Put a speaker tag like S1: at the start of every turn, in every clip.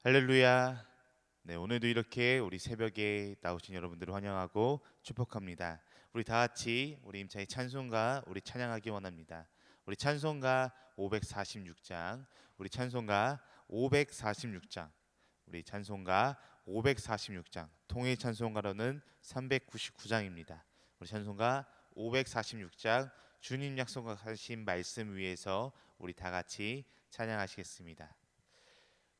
S1: 할렐루야. 네, 오늘도 이렇게 우리 새벽에 나오신 여러분들을 환영하고 축복합니다. 우리 다 같이 우리 임차의 찬송가 우리 찬양하기 원합니다. 우리 찬송가 546장, 우리 찬송가 546장, 우리 찬송가 546장, 통일 찬송가로는 399장입니다. 우리 찬송가 546장 주님 약속하신 말씀 위에서 우리 다 같이 찬양하시겠습니다.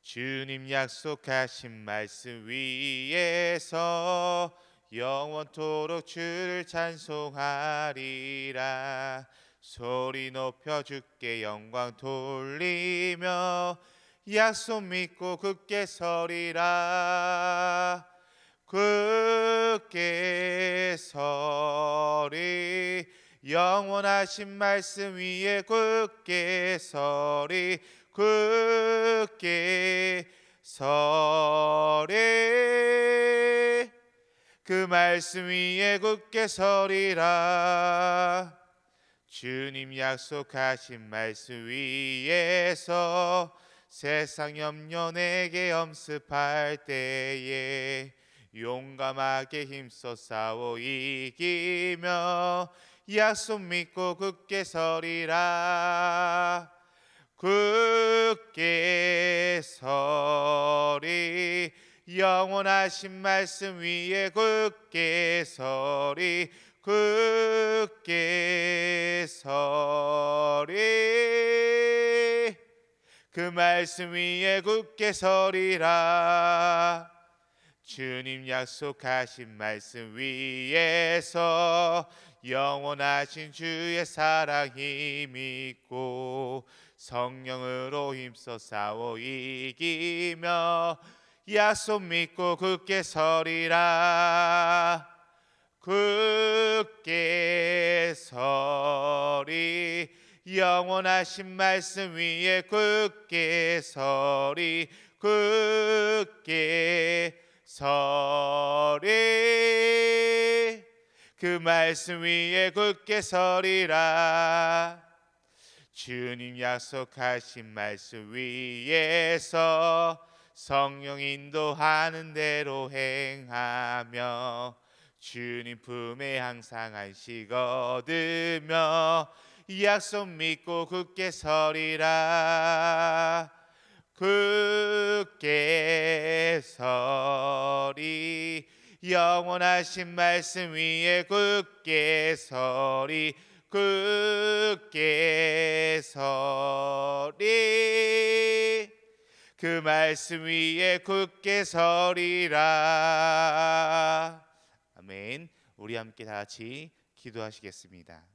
S1: 주님 약속하신 말씀 위에서 영원토록 주를 찬송하리라. 소리 높여 주께 영광 돌리며 약속 믿고 굳게 서리라. 굳게 서리, 영원하신 말씀 위에 굳게 서리. 굳게 서리, 그 말씀 위에 굳게 서리라. 주님 약속하신 말씀 위에서 세상 염려 내게 엄습할 때에 용감하게 힘써 싸워 이기며 약속 믿고 굳게 서리라. 굳게 서리, 영원하신 말씀 위에 굳게 서리. 굳게 서리, 그 말씀 위에 굳게 서리라. 주님 약속하신 말씀 위에서 영원하신 주의 사랑 힘있고 성령으로 힘써 싸워 이기며 약속 믿고 굳게 서리라. 굳게 서리, 영원하신 말씀 위에 굳게 서리. 굳게 서리, 그 말씀 위에 굳게 서리라. 주님 약속하신 말씀 위에서 성령 인도하는 대로 행하며 주님 품에 항상 안식 얻으며 약속 믿고 굳게 서리라. 굳게 서리, 영원하신 말씀 위에 굳게 서리. 굳게 서리, 그 말씀 위에 굳게 서리라. 아멘. 우리 함께 다 같이 기도하시겠습니다.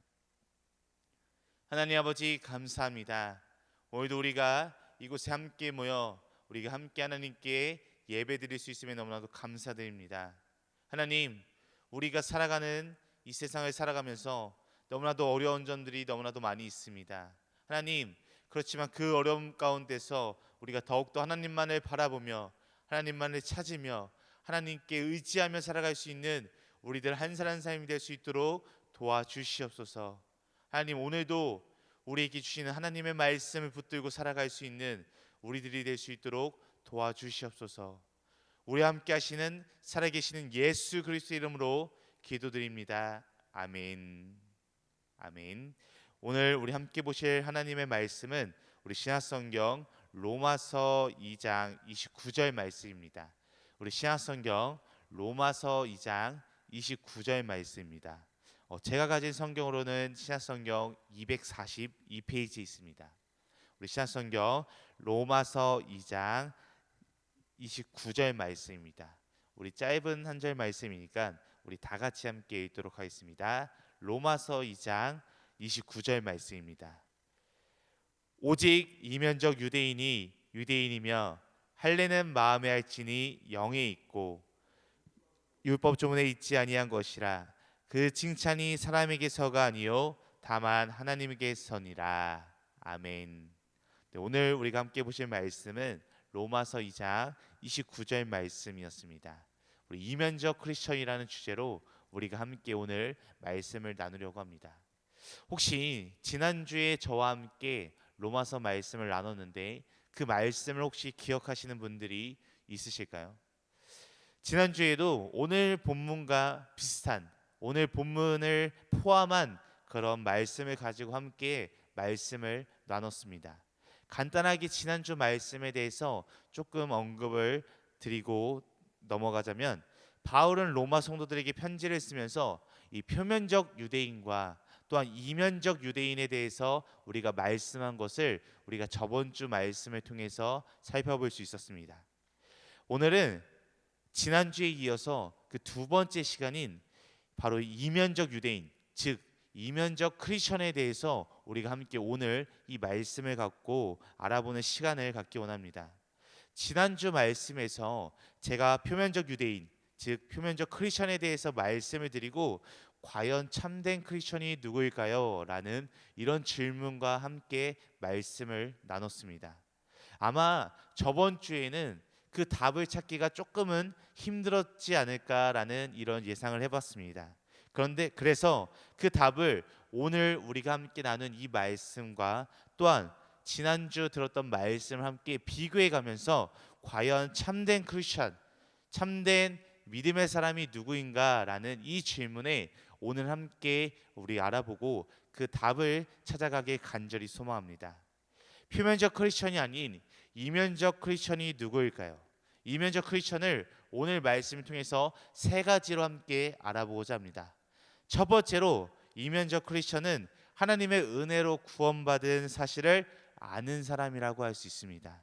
S1: 하나님 아버지 감사합니다. 오늘도 우리가 이곳에 함께 모여 우리가 함께 하나님께 예배드릴 수 있음에 너무나도 감사드립니다. 하나님, 우리가 살아가는 이 세상을 살아가면서 너무나도 어려운 점들이 너무나도 많이 있습니다. 하나님, 그렇지만 그 어려움 가운데서 우리가 더욱더 하나님만을 바라보며 하나님만을 찾으며 하나님께 의지하며 살아갈 수 있는 우리들 한 사람 한 사람이 될 수 있도록 도와주시옵소서. 하나님, 오늘도 우리에게 주시는 하나님의 말씀을 붙들고 살아갈 수 있는 우리들이 될 수 있도록 도와주시옵소서. 우리와 함께 하시는 살아계시는 예수 그리스도의 이름으로 기도드립니다. 아멘. 아멘. 오늘 우리 함께 보실 하나님의 말씀은 우리 신약성경 로마서 2장 29절 말씀입니다. 우리 신약성경 로마서 2장 29절 말씀입니다. 제가 가진 성경으로는 신약성경 242페이지 있습니다. 우리 신약성경 로마서 2장 29절 말씀입니다. 우리 짧은 한 절 말씀이니까 우리 다 같이 함께 읽도록 하겠습니다. 로마서 2장 29절 말씀입니다. 오직 이면적 유대인이 유대인이며 할례는 마음에 할지니 영에 있고 율법 조문에 있지 아니한 것이라. 그 칭찬이 사람에게서가 아니요 다만 하나님에게서니라. 아멘. 네, 오늘 우리가 함께 보실 말씀은 로마서 2장 29절 말씀이었습니다. 우리 이면적 크리스천이라는 주제로 우리가 함께 오늘 말씀을 나누려고 합니다. 혹시 지난주에 저와 함께 로마서 말씀을 나눴는데 그 말씀을 혹시 기억하시는 분들이 있으실까요? 지난주에도 오늘 본문과 비슷한, 오늘 본문을 포함한 그런 말씀을 가지고 함께 말씀을 나눴습니다. 간단하게 지난주 말씀에 대해서 조금 언급을 드리고 넘어가자면, 바울은 로마 성도들에게 편지를 쓰면서 이 표면적 유대인과 또한 이면적 유대인에 대해서 우리가 말씀한 것을 우리가 저번 주 말씀을 통해서 살펴볼 수 있었습니다. 오늘은 지난주에 이어서 그 두 번째 시간인 바로 이면적 유대인, 즉 이면적 크리스천에 대해서 우리가 함께 오늘 이 말씀을 갖고 알아보는 시간을 갖기 원합니다. 지난주 말씀에서 제가 표면적 유대인, 즉 표면적 크리스천에 대해서 말씀을 드리고, 과연 참된 크리스천이 누구일까요? 라는 이런 질문과 함께 말씀을 나눴습니다. 아마 저번 주에는 그 답을 찾기가 조금은 힘들었지 않을까라는 이런 예상을 해봤습니다. 그래서 그 답을 오늘 우리가 함께 나눈 이 말씀과 또한 지난주 들었던 말씀을 함께 비교해 가면서 과연 참된 크리스천, 참된 믿음의 사람이 누구인가라는 이 질문에 오늘 함께 우리 알아보고 그 답을 찾아가길 간절히 소망합니다. 표면적 크리스천이 아닌 이면적 크리스천이 누구일까요? 이면적 크리스천을 오늘 말씀을 통해서 세 가지로 함께 알아보고자 합니다. 첫 번째로, 이면적 크리스천은 하나님의 은혜로 구원받은 사실을 아는 사람이라고 할 수 있습니다.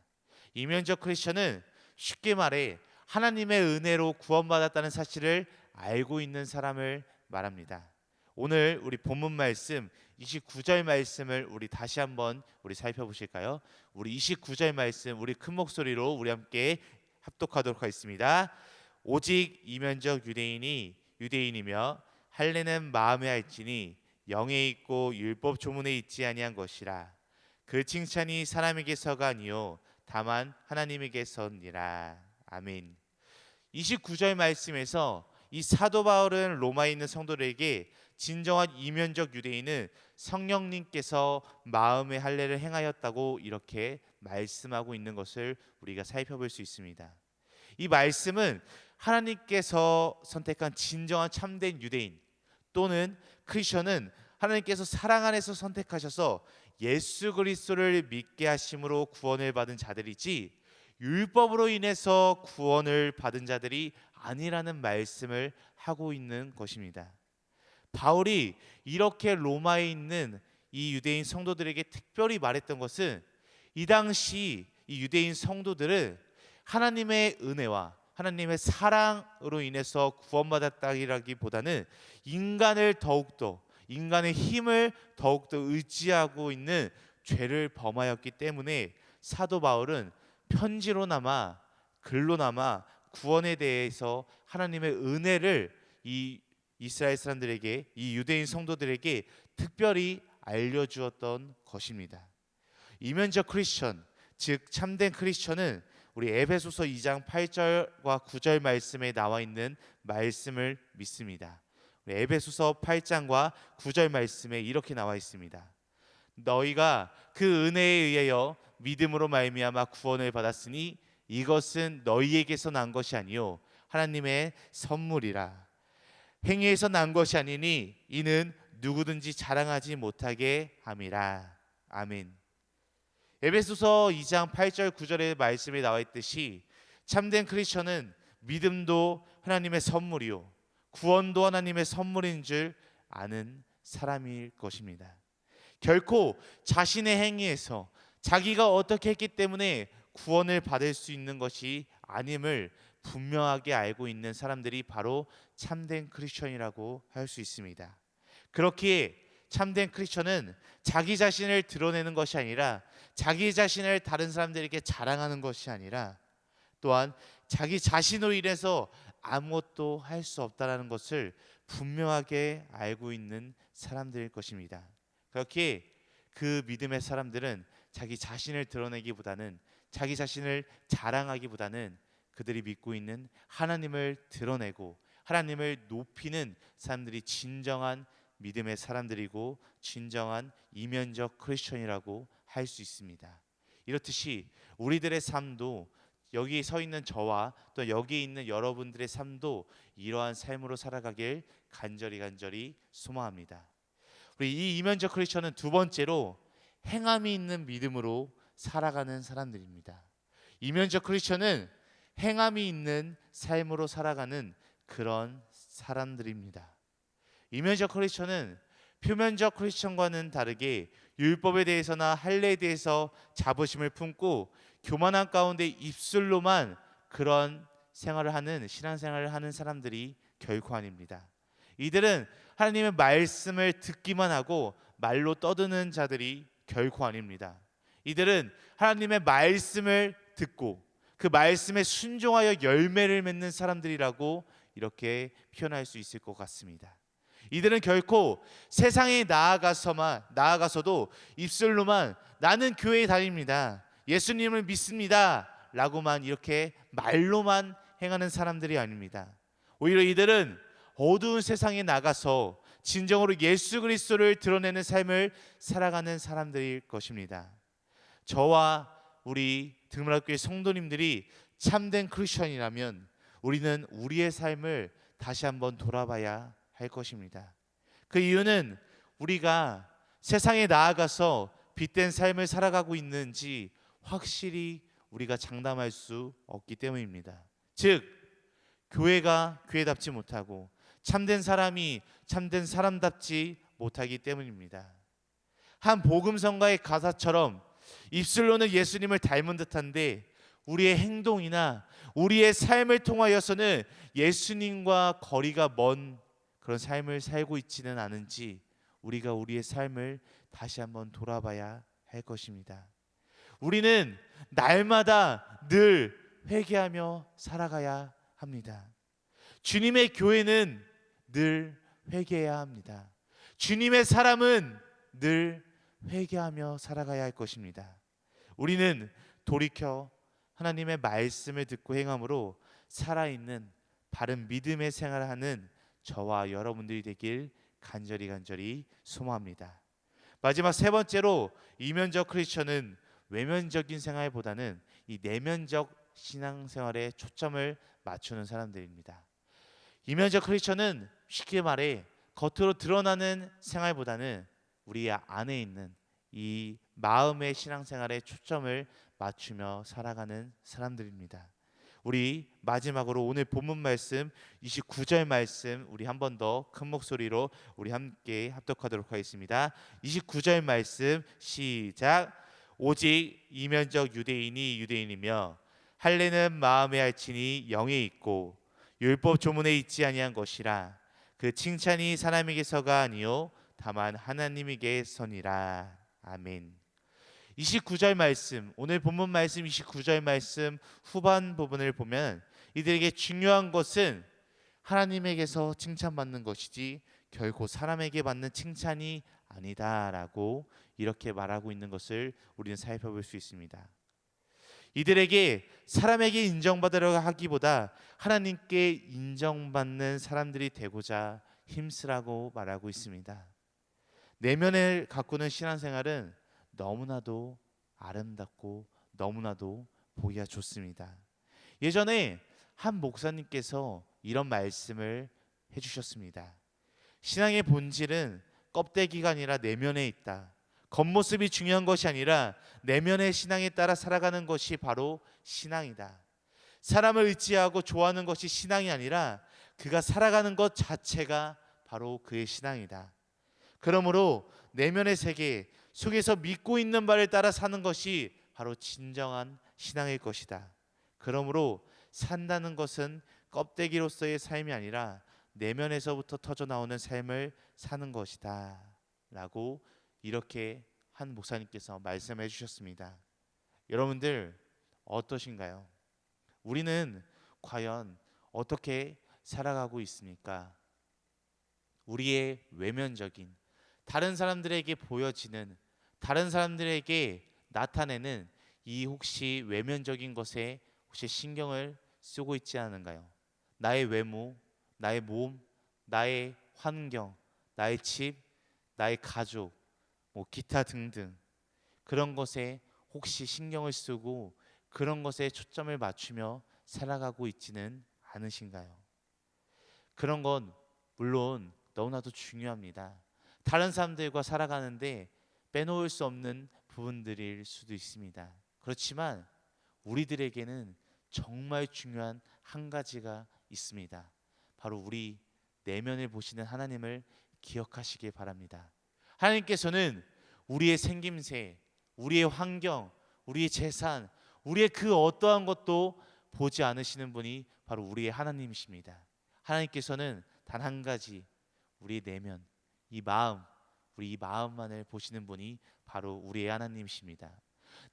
S1: 이면적 크리스천은 쉽게 말해 하나님의 은혜로 구원받았다는 사실을 알고 있는 사람을 말합니다. 오늘 우리 본문 말씀 29절 말씀을 우리 다시 한번 우리 살펴보실까요? 우리 29절 말씀 우리 큰 목소리로 우리 함께 합독하도록 하겠습니다. 오직 이면적 유대인이 유대인이며 할례는 마음에 할지니 영에 있고 율법 조문에 있지 아니한 것이라. 그 칭찬이 사람에게서가 아니요 다만 하나님에게서니라. 아멘. 29절 말씀에서 이 사도 바울은 로마에 있는 성도들에게 진정한 이면적 유대인은 성령님께서 마음의 할례를 행하였다고 이렇게 말씀하고 있는 것을 우리가 살펴볼 수 있습니다. 이 말씀은 하나님께서 선택한 진정한 참된 유대인 또는 크리스천은 하나님께서 사랑 안에서 선택하셔서 예수 그리스도를 믿게 하심으로 구원을 받은 자들이지, 율법으로 인해서 구원을 받은 자들이 아니라는 말씀을 하고 있는 것입니다. 바울이 이렇게 로마에 있는 이 유대인 성도들에게 특별히 말했던 것은, 이 당시 이 유대인 성도들은 하나님의 은혜와 하나님의 사랑으로 인해서 구원받았다기보다는 인간의 힘을 더욱더 의지하고 있는 죄를 범하였기 때문에 사도 바울은 편지로나마 글로나마 구원에 대해서 하나님의 은혜를 이 이스라엘 사람들에게, 이 유대인 성도들에게 특별히 알려주었던 것입니다. 이면적 크리스천, 즉 참된 크리스천은 우리 에베소서 2장 8절과 9절 말씀에 나와 있는 말씀을 믿습니다. 에베소서 8장과 9절 말씀에 이렇게 나와 있습니다. 너희가 그 은혜에 의하여 믿음으로 말미암아 구원을 받았으니 이것은 너희에게서 난 것이 아니요 하나님의 선물이라. 행위에서 난 것이 아니니 이는 누구든지 자랑하지 못하게 함이라. 아멘. 에베소서 2장 8절 9절의 말씀에 나와 있듯이 참된 크리스천은 믿음도 하나님의 선물이요 구원도 하나님의 선물인 줄 아는 사람일 것입니다. 결코 자신의 행위에서 자기가 어떻게 했기 때문에 구원을 받을 수 있는 것이 아님을 분명하게 알고 있는 사람들이 바로 참된 크리스천이라고 할 수 있습니다. 그렇기에 참된 크리스천은 자기 자신을 드러내는 것이 아니라, 자기 자신을 다른 사람들에게 자랑하는 것이 아니라, 또한 자기 자신으로 인해서 아무것도 할 수 없다라는 것을 분명하게 알고 있는 사람들일 것입니다. 그렇기에 그 믿음의 사람들은 자기 자신을 드러내기보다는, 자기 자신을 자랑하기보다는 그들이 믿고 있는 하나님을 드러내고 하나님을 높이는 사람들이 진정한 믿음의 사람들이고 진정한 이면적 크리스천이라고 할 수 있습니다. 이렇듯이 우리들의 삶도, 여기 서 있는 저와 또 여기 있는 여러분들의 삶도 이러한 삶으로 살아가길 간절히 소망합니다. 우리 이 이면적 크리스천은 두 번째로 행함이 있는 믿음으로 살아가는 사람들입니다. 이면적 크리스천은 행함이 있는 삶으로 살아가는 그런 사람들입니다. 이면적 크리스천은 표면적 크리스천과는 다르게 율법에 대해서나 할례에 대해서 자부심을 품고 교만한 가운데 입술로만 그런 생활을 하는, 신앙생활을 하는 사람들이 결코 아닙니다. 이들은 하나님의 말씀을 듣기만 하고 말로 떠드는 자들이 결코 아닙니다. 이들은 하나님의 말씀을 듣고 그 말씀에 순종하여 열매를 맺는 사람들이라고 이렇게 표현할 수 있을 것 같습니다. 이들은 결코 세상에 나아가서도 입술로만 나는 교회에 다닙니다, 예수님을 믿습니다 라고만 이렇게 말로만 행하는 사람들이 아닙니다. 오히려 이들은 어두운 세상에 나가서 진정으로 예수 그리스도를 드러내는 삶을 살아가는 사람들일 것입니다. 저와 우리 등문학교의 성도님들이 참된 크리스천이라면 우리는 우리의 삶을 다시 한번 돌아봐야 할 것입니다. 그 이유는 우리가 세상에 나아가서 빛된 삶을 살아가고 있는지 확실히 우리가 장담할 수 없기 때문입니다. 즉, 교회가 교회답지 못하고 참된 사람이 참된 사람답지 못하기 때문입니다. 한 복음성가의 가사처럼 입술로는 예수님을 닮은 듯한데 우리의 행동이나 우리의 삶을 통하여서는 예수님과 거리가 먼 그런 삶을 살고 있지는 않은지 우리가 우리의 삶을 다시 한번 돌아봐야 할 것입니다. 우리는 날마다 늘 회개하며 살아가야 합니다. 주님의 교회는 늘 회개해야 합니다. 주님의 사람은 늘 회개하며 살아가야 할 것입니다. 우리는 돌이켜 하나님의 말씀을 듣고 행함으로 살아있는 바른 믿음의 생활을 하는 저와 여러분들이 되길 간절히 소망합니다. 마지막 세 번째로 이면적 크리스천은 외면적인 생활보다는 이 내면적 신앙생활에 초점을 맞추는 사람들입니다. 이면적 크리스천은 쉽게 말해 겉으로 드러나는 생활보다는 우리 안에 있는 이 마음의 신앙생활에 초점을 맞추며 살아가는 사람들입니다. 우리 마지막으로 오늘 본문 말씀 29절 말씀 우리 한 번 더 큰 목소리로 우리 함께 합독하도록 하겠습니다. 29절 말씀 시작. 오직 이면적 유대인이 유대인이며 할례는 마음에 알지니 영에 있고 율법 조문에 있지 아니한 것이라. 그 칭찬이 사람에게서가 아니요 다만 하나님에게서니라. 아멘. 29절 말씀, 오늘 본문 말씀 29절 말씀 후반 부분을 보면 이들에게 중요한 것은 하나님에게서 칭찬받는 것이지 결코 사람에게 받는 칭찬이 아니다라고 이렇게 말하고 있는 것을 우리는 살펴볼 수 있습니다. 이들에게 사람에게 인정받으려고 하기보다 하나님께 인정받는 사람들이 되고자 힘쓰라고 말하고 있습니다. 내면을 가꾸는 신앙생활은 너무나도 아름답고 너무나도 보기가 좋습니다. 예전에 한 목사님께서 이런 말씀을 해주셨습니다. 신앙의 본질은 껍데기가 아니라 내면에 있다. 겉모습이 중요한 것이 아니라 내면의 신앙에 따라 살아가는 것이 바로 신앙이다. 사람을 의지하고 좋아하는 것이 신앙이 아니라 그가 살아가는 것 자체가 바로 그의 신앙이다. 그러므로 내면의 세계 속에서 믿고 있는 바를 따라 사는 것이 바로 진정한 신앙일 것이다. 그러므로 산다는 것은 껍데기로서의 삶이 아니라 내면에서부터 터져 나오는 삶을 사는 것이다 라고 이렇게 한 목사님께서 말씀해 주셨습니다. 여러분들 어떠신가요? 우리는 과연 어떻게 살아가고 있습니까? 우리의 외면적인, 다른 사람들에게 보여지는, 다른 사람들에게 나타내는 이 혹시 외면적인 것에 혹시 신경을 쓰고 있지 않은가요? 나의 외모, 나의 몸, 나의 환경, 나의 집, 나의 가족, 기타 등등 그런 것에 혹시 신경을 쓰고 그런 것에 초점을 맞추며 살아가고 있지는 않으신가요? 그런 건 물론 너무나도 중요합니다. 다른 사람들과 살아가는데 빼놓을 수 없는 부분들일 수도 있습니다. 그렇지만 우리들에게는 정말 중요한 한 가지가 있습니다. 바로 우리 내면을 보시는 하나님을 기억하시길 바랍니다. 하나님께서는 우리의 생김새, 우리의 환경, 우리의 재산, 우리의 그 어떠한 것도 보지 않으시는 분이 바로 우리의 하나님이십니다. 하나님께서는 단 한 가지, 우리의 내면, 이 마음, 우리 이 마음만을 보시는 분이 바로 우리의 하나님이십니다.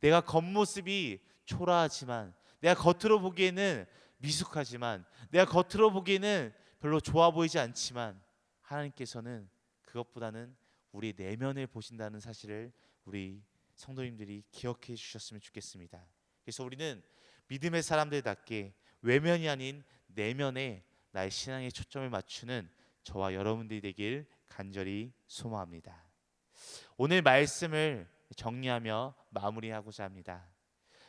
S1: 내가 겉모습이 초라하지만, 내가 겉으로 보기에는 미숙하지만, 내가 겉으로 보기에는 별로 좋아 보이지 않지만, 하나님께서는 그것보다는 우리 내면을 보신다는 사실을 우리 성도님들이 기억해 주셨으면 좋겠습니다. 그래서 우리는 믿음의 사람들답게 외면이 아닌 내면에 나의 신앙의 초점을 맞추는 저와 여러분들이 되길 간절히 소망합니다. 오늘 말씀을 정리하며 마무리하고자 합니다.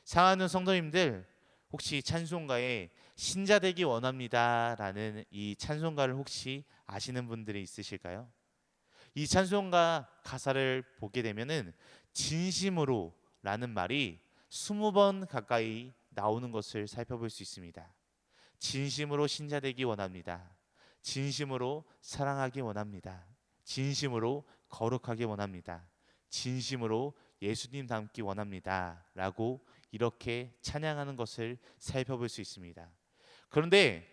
S1: 사랑하는 성도님들, 혹시 찬송가에 신자 되기 원합니다라는 이 찬송가를 혹시 아시는 분들이 있으실까요? 이 찬송가 가사를 보게 되면은 진심으로라는 말이 20번 가까이 나오는 것을 살펴볼 수 있습니다. 진심으로 신자 되기 원합니다. 진심으로 사랑하기 원합니다. 진심으로 거룩하기 원합니다. 진심으로 예수님 닮기 원합니다. 라고 이렇게 찬양하는 것을 살펴볼 수 있습니다. 그런데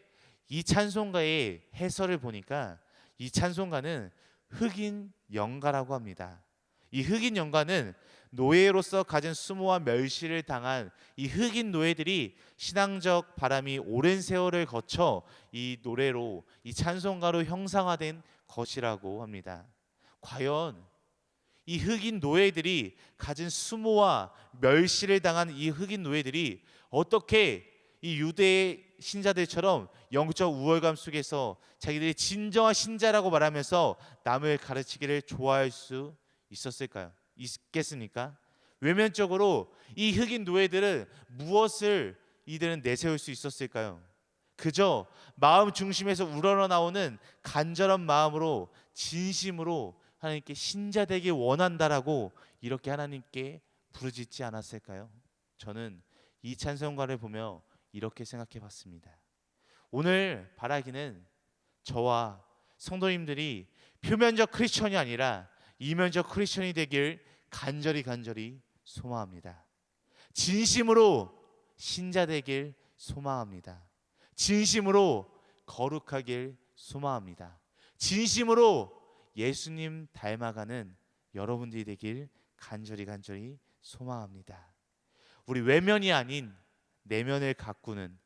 S1: 이 찬송가의 해설을 보니까 이 찬송가는 흑인 영가라고 합니다. 이 흑인 영가는 노예로서 가진 수모와 멸시를 당한 이 흑인 노예들이 신앙적 바람이 오랜 세월을 거쳐 이 노래로, 이 찬송가로 형상화된 것이라고 합니다. 과연 이 흑인 노예들이 가진 수모와 멸시를 당한 이 흑인 노예들이 어떻게 이 유대의 신자들처럼 영적 우월감 속에서 자기들이 진정한 신자라고 말하면서 남을 가르치기를 좋아할 수 있겠습니까? 외면적으로 이 흑인 노예들은 무엇을 이들은 내세울 수 있었을까요? 그저 마음 중심에서 우러러 나오는 간절한 마음으로 진심으로 하나님께 신자 되길 원한다라고 이렇게 하나님께 부르짖지 않았을까요? 저는 이 찬송가를 보며 이렇게 생각해 봤습니다. 오늘 바라기는 저와 성도님들이 표면적 크리스천이 아니라 이면적 크리스천이 되길 간절히 소망합니다. 진심으로 신자 되길 소망합니다. 진심으로 거룩하길 소망합니다. 진심으로 예수님 닮아가는 여러분들이 되길 간절히 소망합니다. 우리 외면이 아닌 내면을 가꾸는,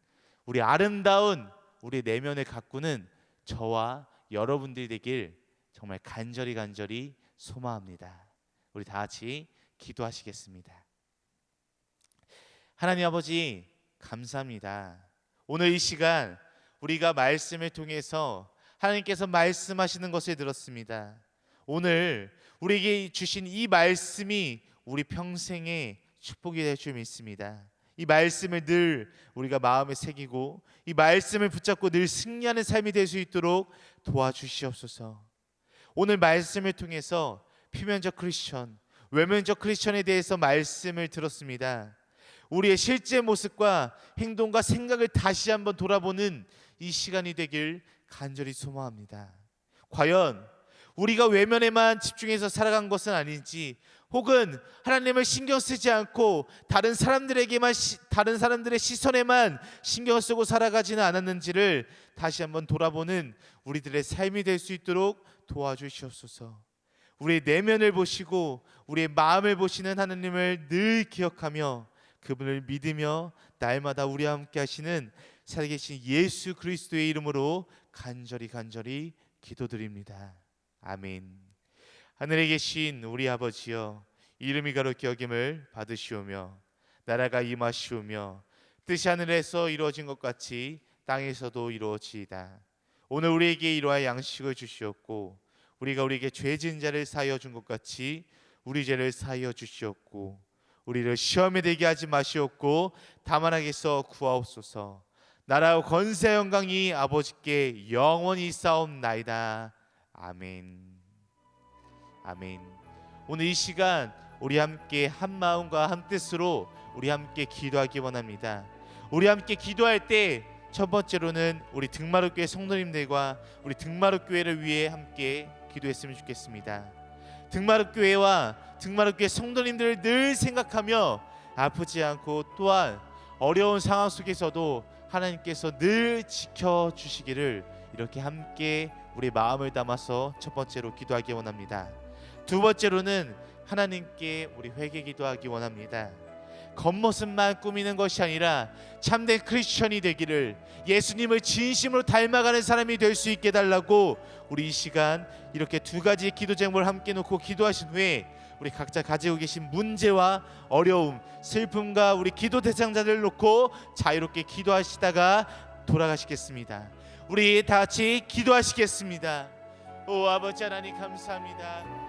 S1: 우리 아름다운 우리 내면을 가꾸는 저와 여러분들이 되길 정말 간절히 소망합니다. 우리 다 같이 기도하시겠습니다. 하나님 아버지, 감사합니다. 오늘 이 시간 우리가 말씀을 통해서 하나님께서 말씀하시는 것을 들었습니다. 오늘 우리에게 주신 이 말씀이 우리 평생의 축복이 될 줄 믿습니다. 이 말씀을 늘 우리가 마음에 새기고 이 말씀을 붙잡고 늘 승리하는 삶이 될 수 있도록 도와주시옵소서. 오늘 말씀을 통해서 표면적 크리스천, 외면적 크리스천에 대해서 말씀을 들었습니다. 우리의 실제 모습과 행동과 생각을 다시 한번 돌아보는 이 시간이 되길 간절히 소망합니다. 과연 우리가 외면에만 집중해서 살아간 것은 아닌지, 혹은 하나님을 신경 쓰지 않고 다른 사람들의 시선에만 신경 쓰고 살아가지는 않았는지를 다시 한번 돌아보는 우리들의 삶이 될 수 있도록 도와주시옵소서. 우리의 내면을 보시고 우리의 마음을 보시는 하나님을 늘 기억하며 그분을 믿으며 날마다 우리와 함께 하시는 살아계신 예수 그리스도의 이름으로 간절히 기도드립니다. 아멘. 하늘에 계신 우리 아버지여, 이름이 거룩히 여김을 받으시오며 나라가 임하시오며 뜻이 하늘에서 이루어진 것 같이 땅에서도 이루어지이다. 오늘 우리에게 이러한 양식을 주시옵고 우리가 우리에게 죄 지은 자를 사하여 준 것 같이 우리 죄를 사하여 주시옵고 우리를 시험에 들게 하지 마시옵고 다만 악에서 구하옵소서. 나라와 권세 영광이 아버지께 영원히 있사옵나이다. 아멘. 아멘. 오늘 이 시간 우리 함께 한 마음과 한 뜻으로 우리 함께 기도하기 원합니다. 우리 함께 기도할 때 첫 번째로는 우리 등마룻교회 성도님들과 우리 등마룻교회를 위해 함께 기도했으면 좋겠습니다. 등마룻교회와 등마룻교회 성도님들을 늘 생각하며 아프지 않고 또한 어려운 상황 속에서도 하나님께서 늘 지켜주시기를 이렇게 함께 우리 마음을 담아서 첫 번째로 기도하기 원합니다. 두 번째로는 하나님께 우리 회개 기도하기 원합니다. 겉모습만 꾸미는 것이 아니라 참된 크리스천이 되기를, 예수님을 진심으로 닮아가는 사람이 될 수 있게 달라고 우리 이 시간 이렇게 두 가지 기도 제목을 함께 놓고 기도하신 후에 우리 각자 가지고 계신 문제와 어려움, 슬픔과 우리 기도 대상자들을 놓고 자유롭게 기도하시다가 돌아가시겠습니다. 우리 다 같이 기도하시겠습니다. 오 아버지 하나님 감사합니다.